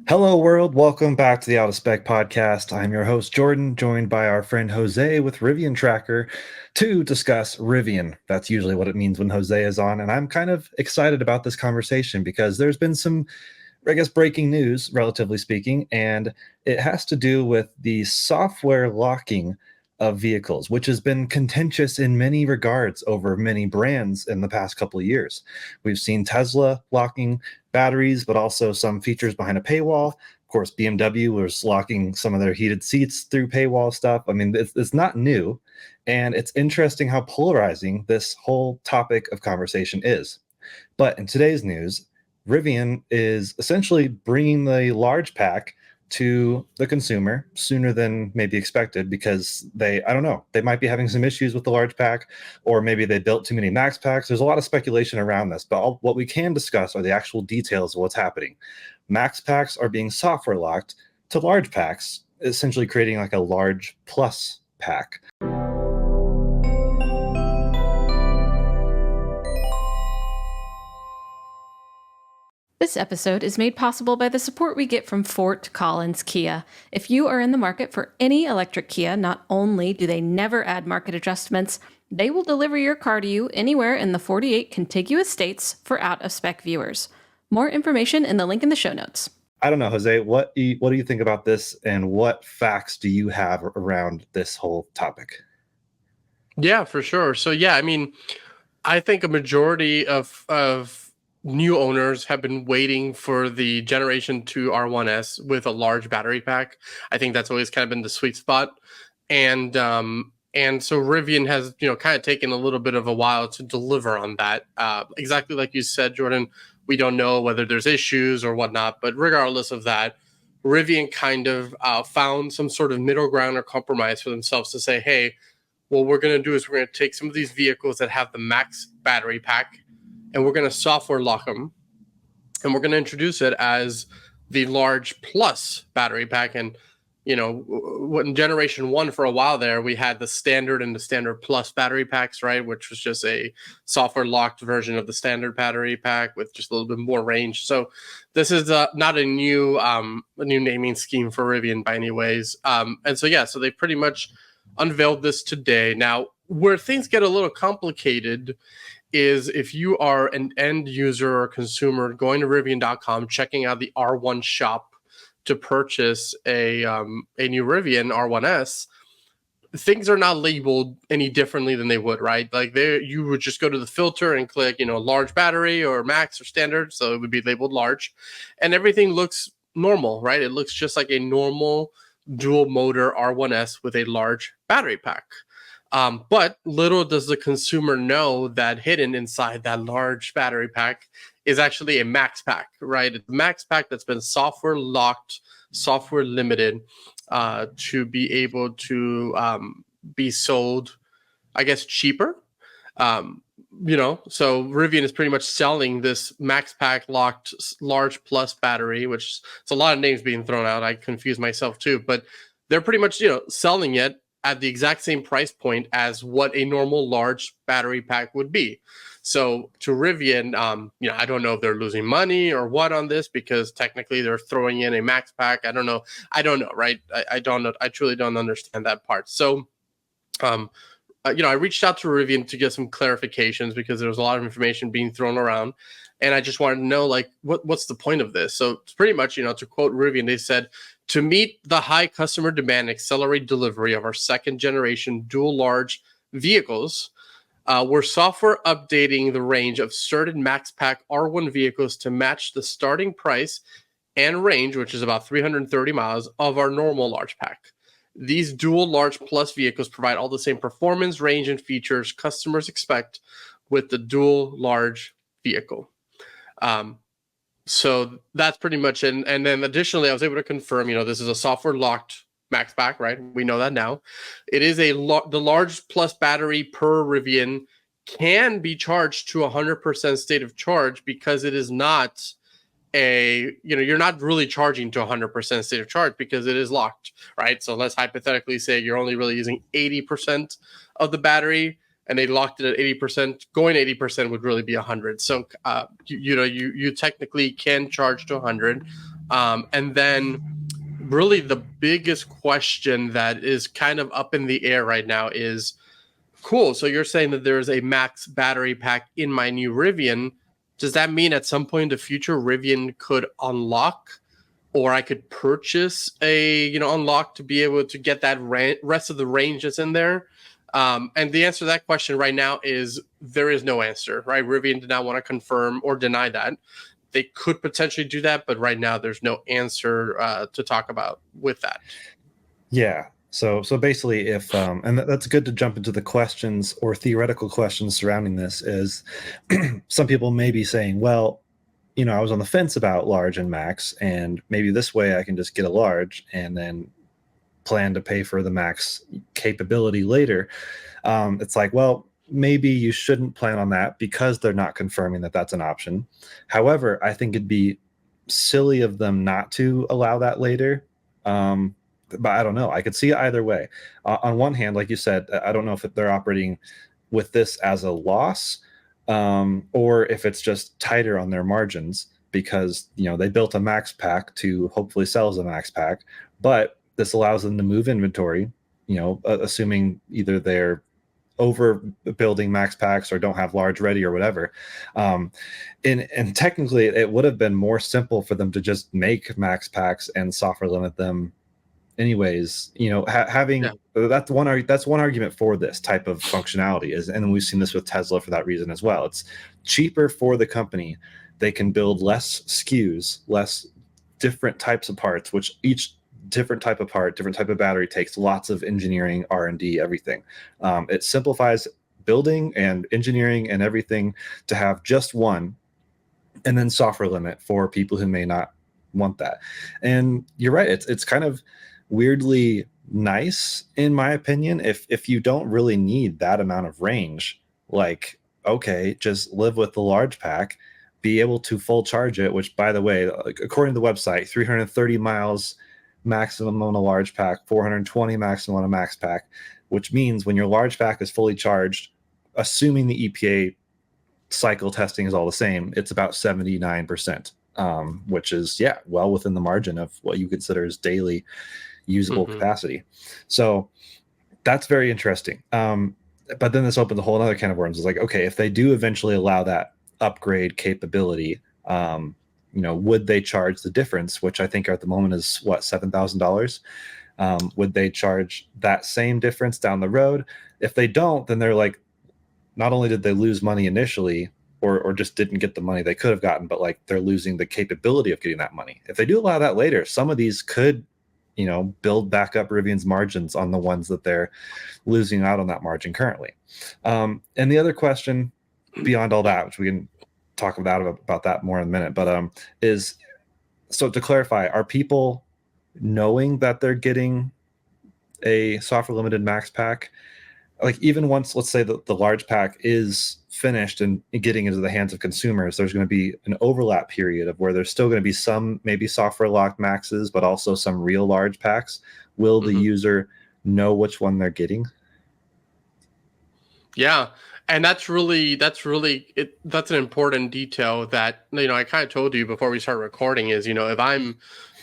Hello, world. Welcome back to the Out of Spec podcast. I'm your host, Jordan, joined by our friend Jose with Rivian Tracker to discuss Rivian. That's usually what it means when Jose is on. And I'm kind of excited about this conversation because there's been some, I guess, breaking news, relatively speaking, and it has to do with the software locking of vehicles, which has been contentious in many regards over many brands in the past couple of years. We've seen Tesla locking batteries, but also some features behind a paywall. Of course, BMW was locking some of their heated seats through paywall stuff. I mean, it's not new. And it's interesting how polarizing this whole topic of conversation is. But in today's news, Rivian is essentially bringing the large pack to the consumer sooner than maybe expected because I don't know, they might be having some issues with the large pack, or maybe they built too many max packs. There's a lot of speculation around this, but what we can discuss are the actual details of what's happening. Max packs are being software locked to large packs, essentially creating like a large plus pack. This episode is made possible by the support we get from Fort Collins Kia. If you are in the market for any electric Kia, not only do they never add market adjustments, they will deliver your car to you anywhere in the 48 contiguous states for out-of-spec viewers. More information in the link in the show notes. I don't know, Jose, what do you think about this, and what facts do you have around this whole topic? Yeah, for sure. So yeah, I mean, I think a majority of new owners have been waiting for the Generation 2 R1S with a large battery pack. I think that's always kind of been the sweet spot. And so Rivian has, kind of taken a little bit of a while to deliver on that. Exactly like you said, Jordan, we don't know whether there's issues or whatnot, but regardless of that, Rivian kind of found some sort of middle ground or compromise for themselves to say, hey, what we're going to do is we're going to take some of these vehicles that have the max battery pack and we're going to software lock them, and we're going to introduce it as the large plus battery pack. And in generation 1 for a while there, we had the standard and the standard plus battery packs, right, which was just a software locked version of the standard battery pack with just a little bit more range. So this is not a new naming scheme for Rivian by any ways. And so so they pretty much unveiled this today. Now, where things get a little complicated is if you are an end user or consumer going to Rivian.com, checking out the R1 shop to purchase a new Rivian R1S, things are not labeled any differently than they would, right? Like you would just go to the filter and click, large battery or max or standard. So it would be labeled large, and everything looks normal, right? It looks just like a normal dual motor R1S with a large battery pack. But little does the consumer know that hidden inside that large battery pack is actually a max pack, right? It's a max pack that's been software locked, software limited to be able to be sold, I guess, cheaper. So Rivian is pretty much selling this max pack locked large plus battery, which it's a lot of names being thrown out. I confuse myself too, but they're pretty much, selling it at the exact same price point as what a normal large battery pack would be. So to Rivian, I don't know if they're losing money or what on this, because technically they're throwing in a max pack. I don't know, right? I don't know. I truly don't understand that part. So, I reached out to Rivian to get some clarifications because there was a lot of information being thrown around. And I just wanted to know, like, what's the point of this? So it's pretty much, to quote Rivian, they said, to meet the high customer demand, accelerate delivery of our second generation dual large vehicles, we're software updating the range of certain max pack R1 vehicles to match the starting price and range, which is about 330 miles, of our normal large pack. These dual large plus vehicles provide all the same performance, range, and features customers expect with the dual large vehicle. So that's pretty much it. And then additionally, I was able to confirm, this is a software locked max pack, right? We know that now. It is the large plus battery per Rivian can be charged to 100% state of charge, because it is not you're not really charging to 100% state of charge because it is locked, right? So let's hypothetically say you're only really using 80% of the battery, and they locked it at 80%. Going 80% would really be 100. So you technically can charge to 100, And then really the biggest question that is kind of up in the air right now is, cool, so you're saying that there's a max battery pack in my new Rivian. Does that mean at some point in the future Rivian could unlock, or I could purchase a unlock to be able to get that rest of the range that's in there? And the answer to that question right now is there is no answer, right? Rivian did not want to confirm or deny that. They could potentially do that, but right now there's no answer to talk about with that. Yeah. So basically, if and that's good to jump into the questions or theoretical questions surrounding this. Is some people may be saying, well, I was on the fence about large and max, and maybe this way I can just get a large and then plan to pay for the max capability later. It's like, well, maybe you shouldn't plan on that because they're not confirming that that's an option. However, I think it'd be silly of them not to allow that later. But I don't know. I could see it either way. On one hand, like you said, I don't know if they're operating with this as a loss, or if it's just tighter on their margins because they built a max pack to hopefully sell as a max pack, but this allows them to move inventory. Assuming either they're overbuilding max packs or don't have large ready or whatever. And technically, it would have been more simple for them to just make max packs and software limit them anyways. Having that's one argument for this type of functionality is, and we've seen this with Tesla for that reason as well. It's cheaper for the company. They can build less SKUs, less different types of parts, which each different type of part, different type of battery takes lots of engineering, R&D, everything. It simplifies building and engineering and everything to have just one, and then software limit for people who may not want that. And you're right, it's kind of weirdly nice in my opinion if you don't really need that amount of range. Like, okay, just live with the large pack, be able to full charge it, which by the way, according to the website, 330 miles maximum on a large pack, 420 maximum on a max pack, which means when your large pack is fully charged, assuming the EPA cycle testing is all the same, it's about 79%, which is well within the margin of what you consider as daily usable capacity. So that's very interesting. But then this opens a whole other can of worms. It's like, okay, if they do eventually allow that upgrade capability, would they charge the difference, which I think at the moment is what, $7,000? Would they charge that same difference down the road? If they don't, then they're like, not only did they lose money initially or just didn't get the money they could have gotten, but like they're losing the capability of getting that money. If they do allow that later, some of these could, build back up Rivian's margins on the ones that they're losing out on that margin currently. And the other question beyond all that, which we can talk about that more in a minute, but is, so to clarify, are people knowing that they're getting a software limited max pack? Like, even once, let's say that the large pack is finished and getting into the hands of consumers, there's going to be an overlap period of where there's still going to be some maybe software locked maxes, but also some real large packs. Will the user know which one they're getting? Yeah. And that's an important detail that, I kind of told you before we start recording is, if I'm,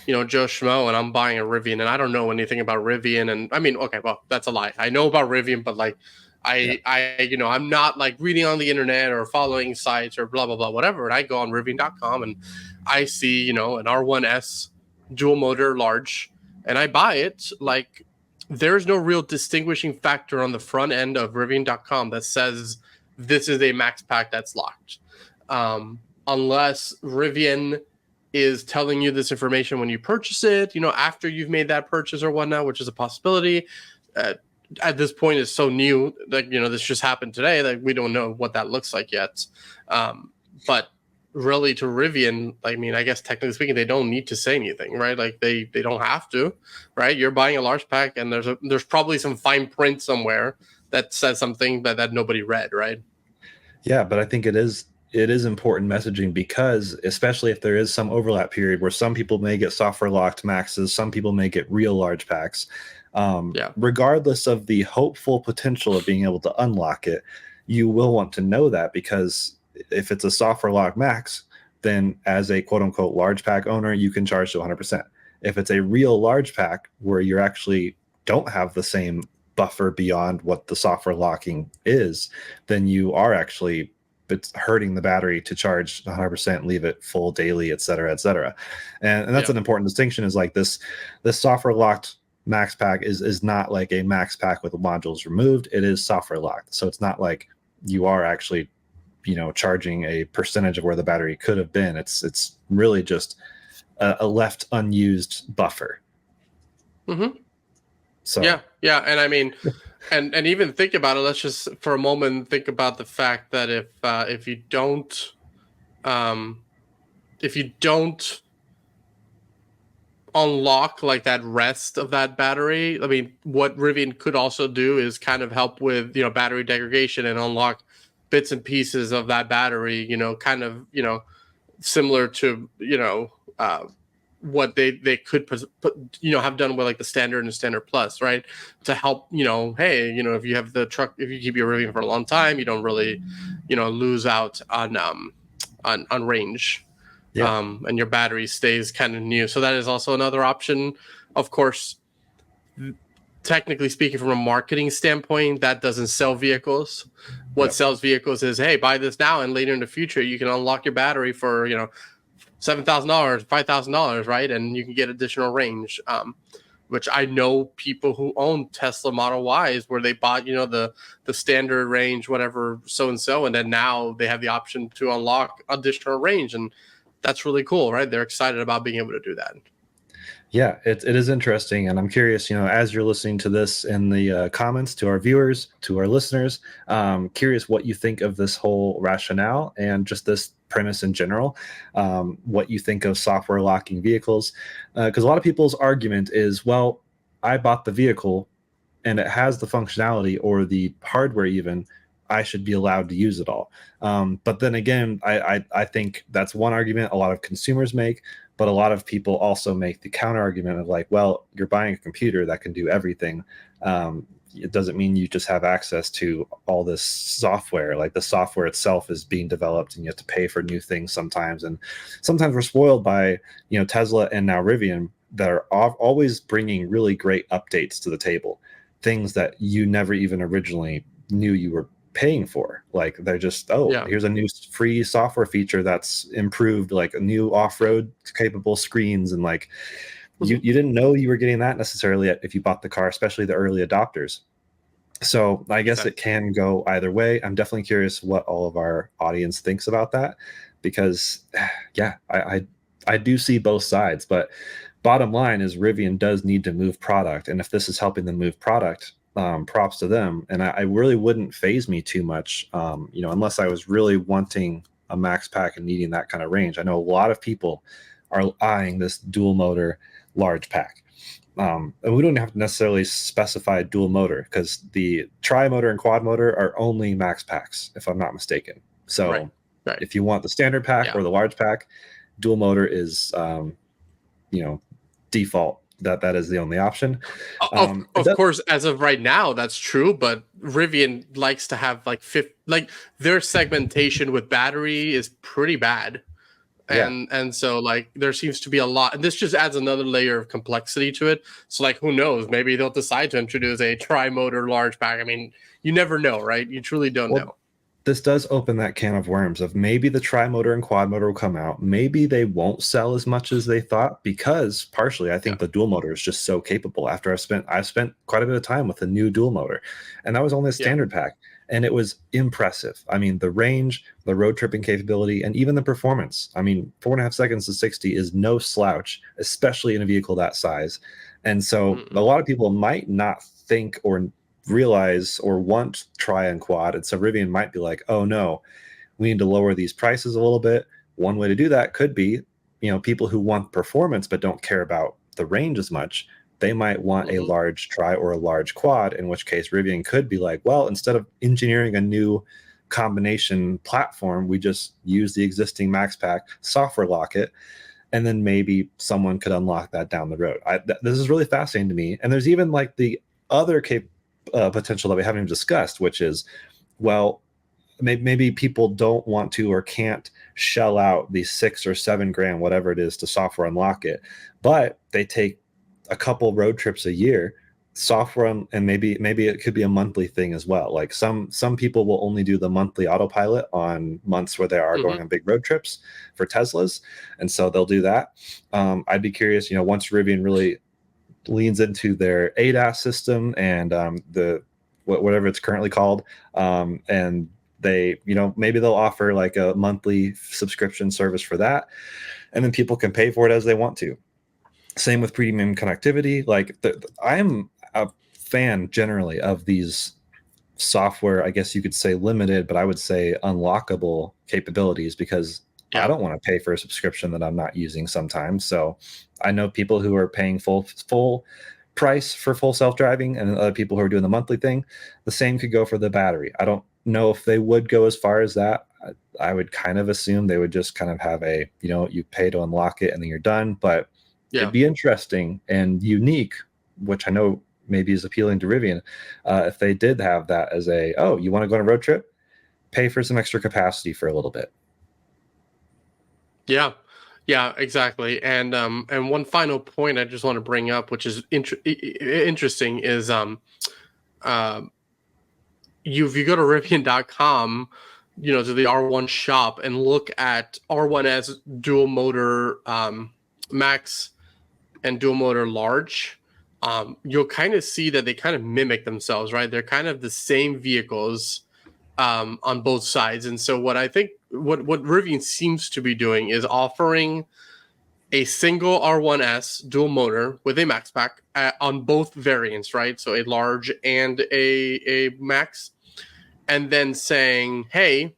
Joe Schmo and I'm buying a Rivian and I don't know anything about Rivian, and I mean, okay, well, that's a lie. I know about Rivian, but like, I'm not like reading on the internet or following sites or blah, blah, blah, whatever. And I go on Rivian.com and I see, an R1S dual motor large, and I buy it. Like, there's no real distinguishing factor on the front end of Rivian.com that says this is a max pack that's locked. Unless Rivian is telling you this information when you purchase it, after you've made that purchase or whatnot, which is a possibility. At this point, it's so new that, this just happened today, that we don't know what that looks like yet. But really, to Rivian, I mean, I guess technically speaking, they don't need to say anything, right? Like they don't have to, right? You're buying a large pack, and there's probably some fine print somewhere that says something that nobody read, right? Yeah, but I think it is important messaging, because especially if there is some overlap period where some people may get software locked maxes, some people may get real large packs. Regardless of the hopeful potential of being able to unlock it, you will want to know that, because if it's a software lock max, then as a quote unquote large pack owner, you can charge to 100%. If it's a real large pack where you actually don't have the same buffer beyond what the software locking is, then you are actually, it's hurting the battery to charge 100%, leave it full daily, et cetera, et cetera. And that's an important distinction, is like this software locked max pack is not like a max pack with modules removed. It is software locked. So it's not like you are actually, charging a percentage of where the battery could have been. It's really just a left unused buffer. Mm-hmm. So yeah, and I mean, and even think about it. Let's just for a moment think about the fact that if you don't unlock like that rest of that battery, I mean, what Rivian could also do is kind of help with battery degradation and unlock bits and pieces of that battery. Kind of similar to what they could have done with like the standard and standard plus, right? To help, hey, if you have the truck, if you keep your Rivian for a long time, you don't really, lose out on range. Yeah. And your battery stays kind of new. So that is also another option. Of course, technically speaking, from a marketing standpoint, that doesn't sell vehicles. What sells vehicles is, hey, buy this now, and later in the future, you can unlock your battery for, $7,000, $5,000, right? And you can get additional range, which I know people who own Tesla Model Ys where they bought, the standard range, whatever, so-and-so, and then now they have the option to unlock additional range. And that's really cool, right? They're excited about being able to do that. Yeah, it is interesting. And I'm curious, as you're listening to this in the comments, to our viewers, to our listeners, curious what you think of this whole rationale and just this premise in general, what you think of software locking vehicles. Because a lot of people's argument is, well, I bought the vehicle and it has the functionality or the hardware even, I should be allowed to use it all. But then again, I think that's one argument a lot of consumers make, but a lot of people also make the counter argument of like, well, you're buying a computer that can do everything. It doesn't mean you just have access to all this software. Like the software itself is being developed and you have to pay for new things sometimes. And sometimes we're spoiled by, Tesla and now Rivian that are always bringing really great updates to the table, things that you never even originally knew you were paying for. Like they're just, here's a new free software feature that's improved, like a new off-road capable screens, and like you didn't know you were getting that necessarily if you bought the car, especially the early adopters. So I guess it can go either way. I'm definitely curious what all of our audience thinks about that, because I do see both sides, but bottom line is Rivian does need to move product, and if this is helping them move product, props to them. And I really wouldn't phase me too much, unless I was really wanting a max pack and needing that kind of range. I know a lot of people are eyeing this dual motor large pack. And we don't have to necessarily specify dual motor, because the tri motor and quad motor are only max packs, if I'm not mistaken. So if you want the standard pack or the large pack, dual motor is, default. That is the only option. Of course, as of right now, that's true. But Rivian likes to have like their segmentation with battery is pretty bad, and so like there seems to be a lot, and this just adds another layer of complexity to it. So like, who knows? Maybe they'll decide to introduce a tri-motor large pack. I mean, you never know, right? You truly don't know. This does open that can of worms of maybe the tri-motor and quad motor will come out. Maybe they won't sell as much as they thought, because partially I think the dual motor is just so capable. After I've spent quite a bit of time with the new dual motor, and that was only a standard pack, and it was impressive. I mean, the range, the road tripping capability, and even the performance. I mean, 4.5 seconds to 60 is no slouch, especially in a vehicle that size. And so a lot of people might not think or realize or want tri and quad, and so Rivian might be like, oh no, we need to lower these prices a little bit. One way to do that could be, people who want performance but don't care about the range as much, they might want a large tri or a large quad, in which case Rivian could be like, well, instead of engineering a new combination platform, we just use the existing max pack, software lock it, and then maybe someone could unlock that down the road. This is really fascinating to me. And there's even like the other potential that we haven't even discussed, which is, well, maybe people don't want to or can't shell out the 6 or 7 grand, whatever it is, to software unlock it. But they take a couple road trips a year, software, and maybe it could be a monthly thing as well. Like some people will only do the monthly autopilot on months where they are going on big road trips for Teslas, and so they'll do that. I'd be curious, once Rivian really leans into their ADAS system and the whatever it's currently called, and they, maybe they'll offer like a monthly subscription service for that, and then people can pay for it as they want to. Same with premium connectivity. Like I'm a fan generally of these software, I guess you could say limited, but I would say unlockable capabilities, because I don't want to pay for a subscription that I'm not using sometimes. So I know people who are paying full price for full self-driving, and other people who are doing the monthly thing. The same could go for the battery. I don't know if they would go as far as that. I would kind of assume they would just kind of have a, you pay to unlock it and then you're done. But it'd be interesting and unique, which I know maybe is appealing to Rivian, if they did have that as a, oh, you want to go on a road trip? Pay for some extra capacity for a little bit. Yeah, exactly. And one final point I just want to bring up, which is interesting, is if you go to Rivian.com, to the R1 shop and look at R1S dual motor Max and dual motor large, you'll kind of see that they kind of mimic themselves, right? They're kind of the same vehicles on both sides. And so what I think what Rivian seems to be doing is offering a single R1S dual motor with a max pack on both variants, right? So a large and a max, and then saying, hey,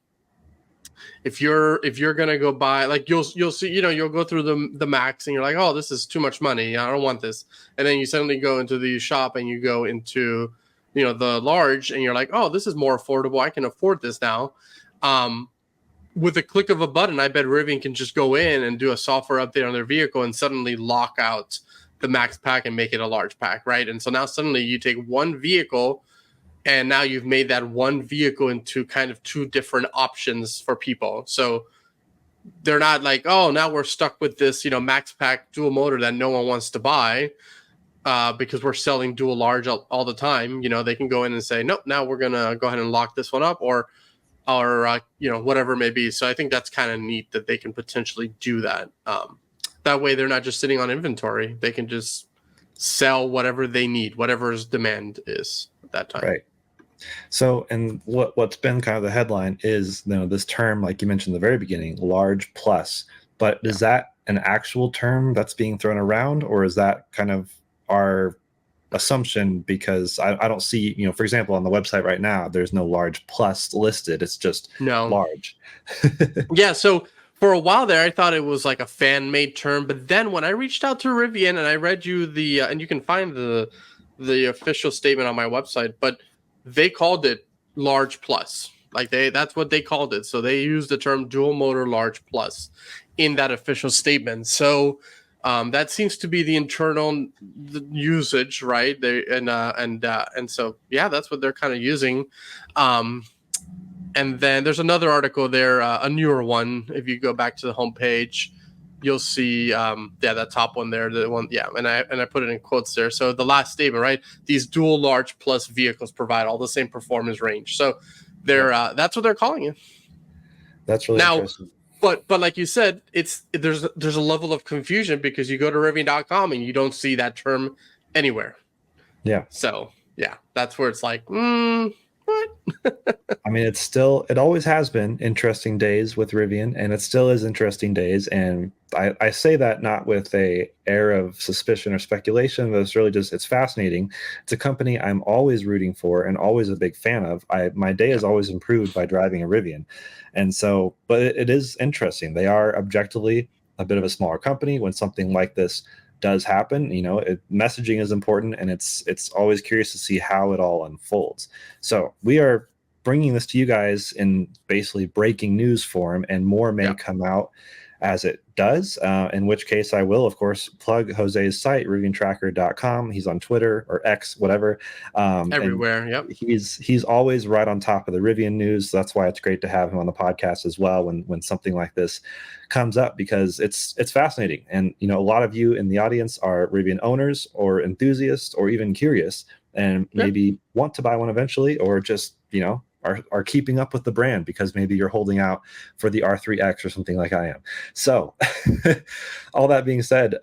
if you're gonna go buy, like, you'll see, you'll go through the max and you're like, oh, this is too much money, I don't want this, and then you suddenly go into the shop and you go into the large and you're like, oh, this is more affordable, I can afford this now. With a click of a button, I bet Rivian can just go in and do a software update on their vehicle and suddenly lock out the max pack and make it a large pack, right? And so now suddenly you take one vehicle and now you've made that one vehicle into kind of two different options for people. So they're not like, oh, now we're stuck with this, max pack dual motor that no one wants to buy because we're selling dual large all the time. They can go in and say, nope, now we're going to go ahead and lock this one up, or whatever it may be. So I think that's kind of neat that they can potentially do that. That way they're not just sitting on inventory. They can just sell whatever they need, whatever's demand is at that time. Right. So, and what's been kind of the headline is, this term, like you mentioned in the very beginning, large plus. But is that an actual term that's being thrown around, or is that kind of our assumption? Because I don't see, for example, on the website right now, there's no large plus listed. It's just large. Yeah. So for a while there, I thought it was like a fan-made term, but then when I reached out to Rivian and I read you and you can find the official statement on my website, but they called it large plus. Like that's what they called it. So they used the term dual motor large plus in that official statement. So that seems to be the internal usage, right? And so that's what they're kind of using. And then there's another article there, a newer one. If you go back to the homepage, you'll see that top one there, the one, and I put it in quotes there. So the last statement, right? These dual large plus vehicles provide all the same performance range. So they're that's what they're calling it. That's really interesting. But like you said, there's a level of confusion because you go to Rivian.com and you don't see that term anywhere. Yeah. So that's where it's like, what? I mean, it always has been interesting days with Rivian, and it still is interesting days. And I say that not with a air of suspicion or speculation, but it's really just, it's fascinating. It's a company I'm always rooting for and always a big fan of. My day is always improved by driving a Rivian. And so, but it is interesting. They are objectively a bit of a smaller company. When something like this does happen, messaging is important, and it's always curious to see how it all unfolds. So we are bringing this to you guys in basically breaking news form, and more may come out as it does, in which case I will, of course, plug Jose's site, riviantracker.com. He's on Twitter or X, whatever. Everywhere, yep. He's always right on top of the Rivian news. That's why it's great to have him on the podcast as well when something like this comes up, because it's fascinating. And a lot of you in the audience are Rivian owners or enthusiasts or even curious and maybe want to buy one eventually, or just are keeping up with the brand because maybe you're holding out for the R3X or something like I am. So all that being said,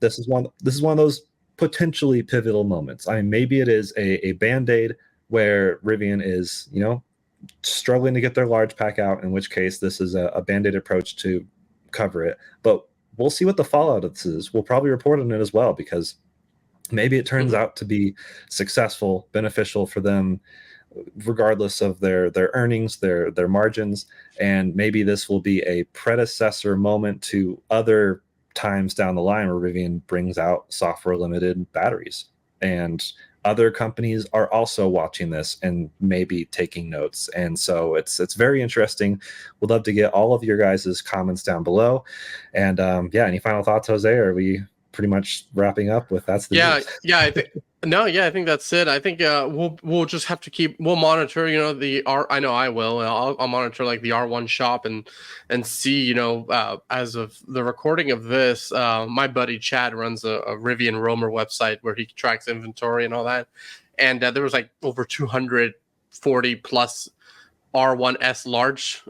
this is one of those potentially pivotal moments. I mean, maybe it is a band-aid where Rivian is struggling to get their large pack out, in which case this is a band-aid approach to cover it. But we'll see what the fallout of this is. We'll probably report on it as well, because maybe it turns out to be successful, beneficial for them, regardless of their earnings, their margins. And maybe this will be a predecessor moment to other times down the line where Rivian brings out software limited batteries, and other companies are also watching this and maybe taking notes. And so it's very interesting. We'd love to get all of your guys' comments down below. And any final thoughts, Jose? Are we pretty much wrapping up with that's the news? I think that's it. I think we'll just have to we'll monitor, I know I will. I'll monitor like the R1 shop and see, as of the recording of this, my buddy Chad runs a Rivian Roamer website where he tracks inventory and all that. And there was like over 240 plus R1S large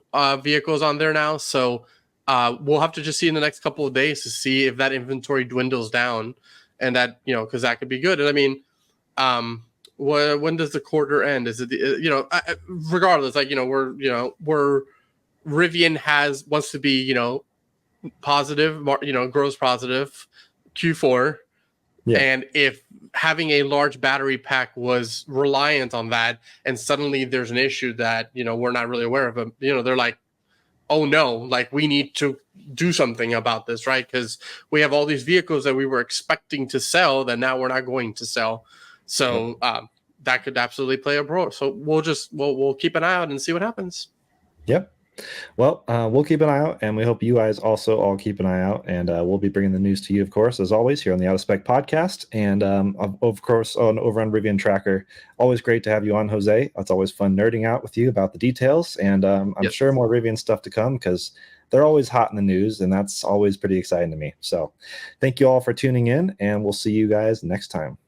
vehicles on there now. So we'll have to just see in the next couple of days to see if that inventory dwindles down, and that, because that could be good. And I mean, when does the quarter end? Is it, regardless, like, we're Rivian wants to be, positive, gross positive Q4. Yeah. And if having a large battery pack was reliant on that, and suddenly there's an issue that, we're not really aware of, they're like, oh no, like we need to do something about this, right? Because we have all these vehicles that we were expecting to sell that now we're not going to sell. So that could absolutely play a role. So we'll keep an eye out and see what happens. Yep. Well, we'll keep an eye out, and we hope you guys also all keep an eye out. And we'll be bringing the news to you, of course, as always, here on the Out of Spec podcast, and of course over on Rivian Tracker. Always great to have you on, Jose. It's always fun nerding out with you about the details, and I'm sure more Rivian stuff to come, because they're always hot in the news, and that's always pretty exciting to me. So thank you all for tuning in, and we'll see you guys next time.